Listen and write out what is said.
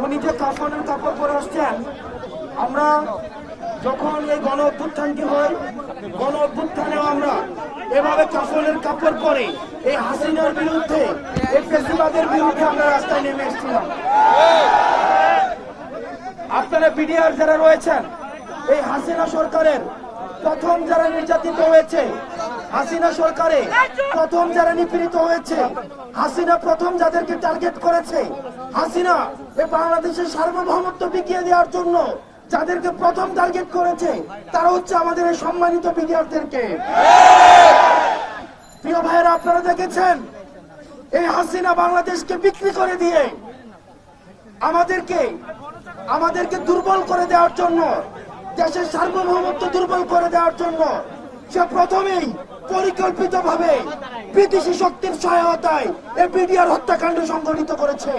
উনি যে কাফনের কাপড় পরে আসছেন, আমরা যখন এই গণ অভ্যুত্থানটি হয়, গণ অভ্যুত্থানেও আমরা এভাবে কাফনের কাপড় পরে এই হাসিনার বিরুদ্ধে, এই ফেসিবাদের বিরুদ্ধে আমরা রাস্তায় নেমে এসেছিলাম। আপনারা বিডিআর যারা রয়েছেন, এই হাসিনা সরকারের প্রথম যারা নির্যাতিত হয়েছে, হাসিনা সরকারে প্রথম যারা নিপীড়িত হয়েছে, হাসিনা প্রথম যাদেরকে টার্গেট করেছে, হাসিনা এই বাংলাদেশের সার্বভৌমত্ব বিকিয়ে দেওয়ার জন্য যাদেরকে প্রথম টার্গেট করেছে, তারা হচ্ছে আমাদের এই সম্মানিত বিডিআরদেরকে। প্রিয় ভাইয়েরা, আপনারা দেখেছেন এই হাসিনা বাংলাদেশকে বিক্রি করে দিয়ে আমাদেরকে দুর্বল করে দেওয়ার জন্য, দেশের সার্বভৌমত্ব দুর্বল করে দেওয়ার জন্য সে প্রথমেই পরিকল্পিতভাবে বিদেশি শক্তির সহায়তায় এই বিডিআর হত্যাকাণ্ড সংঘটিত করেছে।